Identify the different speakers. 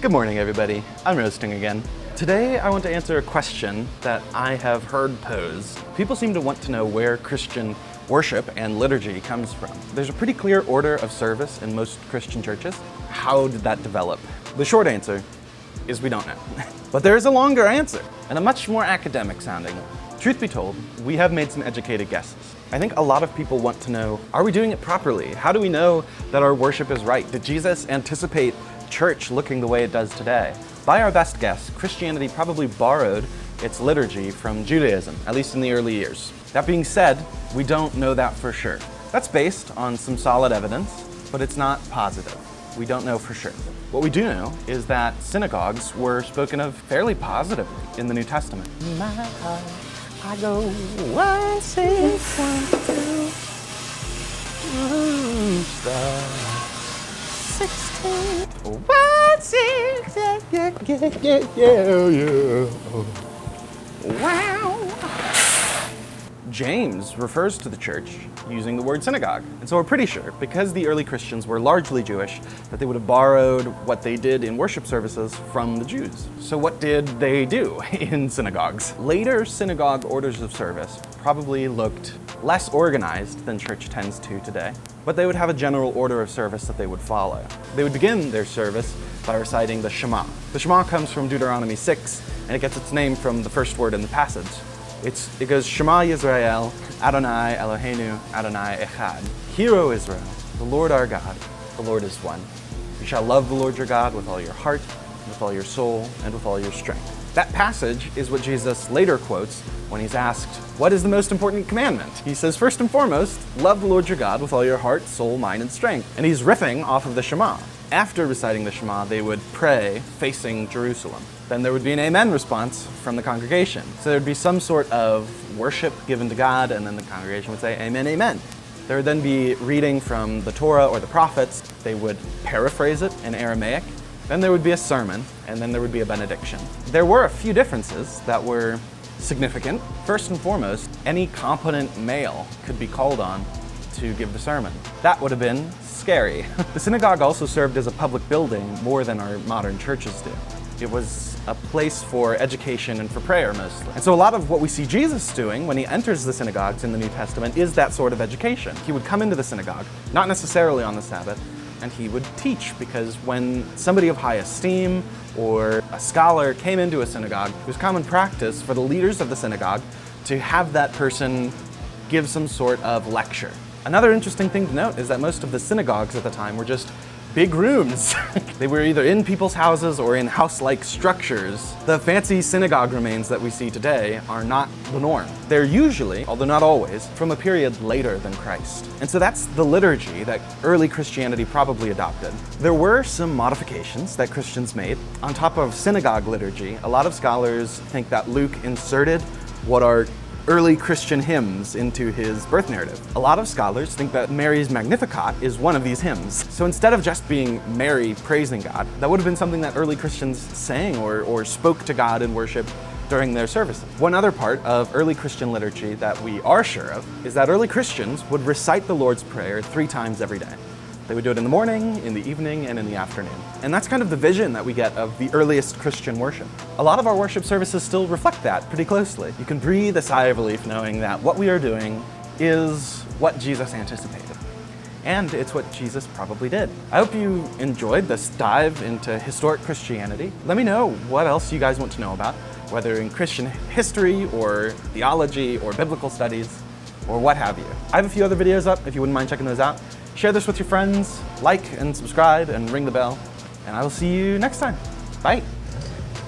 Speaker 1: Good morning, everybody. I'm roasting again. Today, I want to answer a question that I have heard posed. People seem to want to know where Christian worship and liturgy comes from. There's a pretty clear order of service in most Christian churches. How did that develop? The short answer is we don't know. But there is a longer answer, and a much more academic sounding one. Truth be told, we have made some educated guesses. I think a lot of people want to know, are we doing it properly? How do we know that our worship is right? Did Jesus anticipate church looking the way it does today? By our best guess, Christianity probably borrowed its liturgy from Judaism, at least in the early years. That being said, we don't know that for sure. That's based on some solid evidence, but it's not positive. We don't know for sure. What we do know is that synagogues were spoken of fairly positively in the New Testament. My heart, I go 1, 6, 1, 2, 16. 1, 6, yeah. Wow. James refers to the church using the word synagogue. And so we're pretty sure, because the early Christians were largely Jewish, that they would have borrowed what they did in worship services from the Jews. So what did they do in synagogues? Later synagogue orders of service probably looked less organized than church tends to today, but they would have a general order of service that they would follow. They would begin their service by reciting the Shema. The Shema comes from Deuteronomy 6, and it gets its name from the first word in the passage. It goes, Shema Yisrael, Adonai Eloheinu, Adonai Echad. Hear, O Israel, the Lord our God, the Lord is one. You shall love the Lord your God with all your heart, with all your soul, and with all your strength. That passage is what Jesus later quotes when he's asked, what is the most important commandment? He says, first and foremost, love the Lord your God with all your heart, soul, mind, and strength. And he's riffing off of the Shema. After reciting the Shema, they would pray facing Jerusalem. Then there would be an amen response from the congregation. So there would be some sort of worship given to God, and then the congregation would say, amen, amen. There would then be reading from the Torah or the prophets. They would paraphrase it in Aramaic. Then there would be a sermon, and then there would be a benediction. There were a few differences that were significant. First and foremost, any competent male could be called on to give the sermon. That would have been scary. The synagogue also served as a public building more than our modern churches do. It was a place for education and for prayer mostly. And so a lot of what we see Jesus doing when he enters the synagogues in the New Testament is that sort of education. He would come into the synagogue, not necessarily on the Sabbath, and he would teach, because when somebody of high esteem or a scholar came into a synagogue, it was common practice for the leaders of the synagogue to have that person give some sort of lecture. Another interesting thing to note is that most of the synagogues at the time were just big rooms. They were either in people's houses or in house-like structures. The fancy synagogue remains that we see today are not the norm. They're usually, although not always, from a period later than Christ. And so that's the liturgy that early Christianity probably adopted. There were some modifications that Christians made. On top of synagogue liturgy, a lot of scholars think that Luke inserted what are early Christian hymns into his birth narrative. A lot of scholars think that Mary's Magnificat is one of these hymns. So instead of just being Mary praising God, that would have been something that early Christians sang or spoke to God in worship during their services. One other part of early Christian liturgy that we are sure of is that early Christians would recite the Lord's Prayer 3 times every day. They would do it in the morning, in the evening, and in the afternoon. And that's kind of the vision that we get of the earliest Christian worship. A lot of our worship services still reflect that pretty closely. You can breathe a sigh of relief knowing that what we are doing is what Jesus anticipated. And it's what Jesus probably did. I hope you enjoyed this dive into historic Christianity. Let me know what else you guys want to know about, whether in Christian history or theology or biblical studies or what have you. I have a few other videos up if you wouldn't mind checking those out. Share this with your friends, like and subscribe and ring the bell, and I will see you next time. Bye.